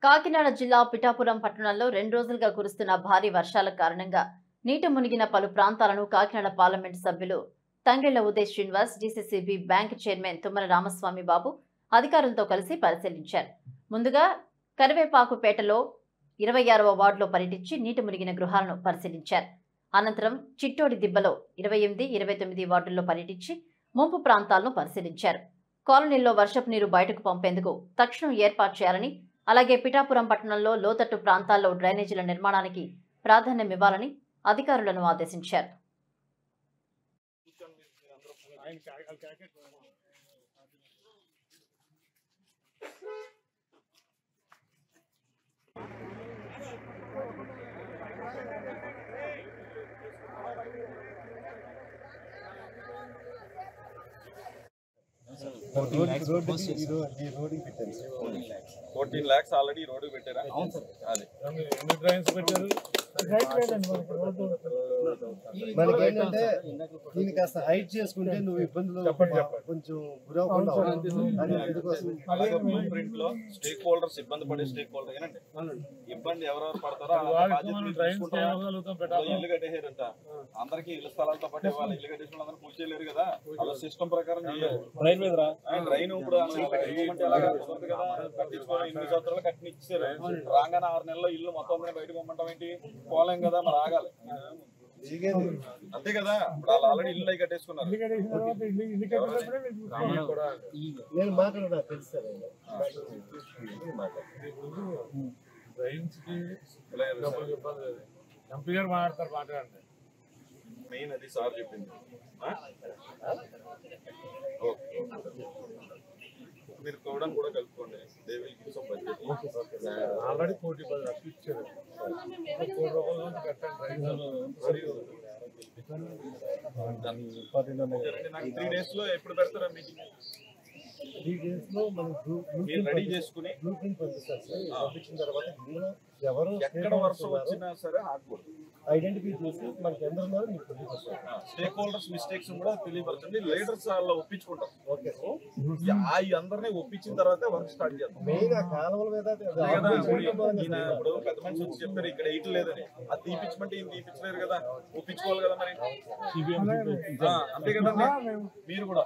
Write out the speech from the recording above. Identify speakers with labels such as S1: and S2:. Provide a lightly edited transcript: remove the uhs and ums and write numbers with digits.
S1: కాకినాడ జిల్లా పిఠాపురం పట్టణంలో 2 రోజులుగా కురుస్తున్న భారీ వర్షాల కారణంగా నీట మునిగిన పలు ప్రాంతాలను కాకినాడ పార్లమెంటు సభ్యులు Thangella Uday Srinivas, DCCB bank chairman Tummala Ramaswamy Babu అధికారులతో కలిసి పరిశీలించారు. ముందుగా కరివేపాకుపేటలో 26వ వార్డులో పర్యటించి నీట మునిగిన గృహాలను పరిశీలించారు. అనంతరం చిట్టోడి దిబ్బలో 28, 29 వార్డుల్లో పర్యటించి ముంపు ప్రాంతాలను పరిశీలించారు. కాలనీల్లో వర్షపు నీరు బయటకు పంపేందుకు తక్షణం ఏర్పాటు చేయాలని, అలాగే పిఠాపురం పట్టణంలో లోతట్టు ప్రాంతాల్లో డ్రైనేజీల నిర్మాణానికి ప్రాధాన్యమివ్వాలని అధికారులను ఆదేశించారు.
S2: $14 lakhs ఆల్రెడీ రోడ్డు పెట్టారా? అవును సార్. అది
S3: ఎన్ని డ్రైన్స్ పెట్టారు?
S4: మనకి ఏంటంటే దీన్ని కాస్త హైట్ చేసుకుంటే నువ్వు ఇబ్బందులు కొంచెం గురవకుండా
S2: ప్రింట్ లో స్టేక్ హోల్డర్స్ ఇబ్బంది పడే స్టేక్ హోల్డర్ ఏనండి ఇబ్బంది ఎవరెవరు పడతారో ఇల్లు కట్టేసారంట. అందరికి ఇళ్ల స్థలాలతో పాటు ఇవ్వాలి. ఇల్లు కట్టేసిన అందరూ పూజ చేయలేరు కదా, అలా సిస్టమ్ ప్రకారం డ్రైన్ ఇప్పుడు ఎలాగా కుదరదు కదా. కట్టించుకోవాలి, 8 సంవత్సరాలు కట్టినిచ్చారు. రాగానే 6 నెలల్లో ఇల్లు మొత్తం బయటకు పంపడం ఏంటి? పోలేం కదా, మరి ఆగాలి అంతే కదా. ఇప్పుడు వాళ్ళు ఆల్రెడీ ఇల్లు అయి కట్టేసుకున్నారు.
S4: నేను మాట్లాడా తెలుసు
S3: ఎంపీ గారు మాట్లాడతారు. మాట్లాడండి.
S2: మెయిన్ అది సార్ చెప్పింది. మీరు కోవడం కూడా కలుపుకోండి.
S3: ఆల్రెడీ 1,10,00,000 ఇచ్చారు. 1 కోటి రూపాయలు కట్టండి.
S2: నాకు 3 days లో ఎప్పుడు పెడతారా మీటింగ్?
S4: 3 days లో మనం
S2: రెడీ చేసుకుని
S4: బ్లూ ప్రింట్ పంపిస్తారు సార్. పంపించిన తర్వాత ఎవరు
S2: ఎక్కడ వర్షం వచ్చినా సరే ఆగకూడదు.
S4: ఐడెంటిఫై చేసి మనకి ఎంత ఉన్నారో మీకు తెలియపరుస్తారు.
S2: స్టేక్ హోల్డర్స్ మిస్టేక్స్ కూడా తెలియపరచండి. లీడర్స్ వాళ్ళ ఒప్పించుకుంటారు.
S4: ఓకే
S2: అందరినీ ఒప్పించిన తర్వాత వర్క్ స్టార్ట్ చేద్దాం.
S4: మెయిన్ ఆ కాలువల మీద
S2: ఇప్పుడు పెద్ద మనిషి వచ్చి చెప్పారు ఇక్కడ ఎయిట్ లేదని. అది తీపించమంటే ఏం తీపించలేరు కదా, ఒప్పించుకోవాలి కదా మరి. అంతే కదండి మీరు కూడా.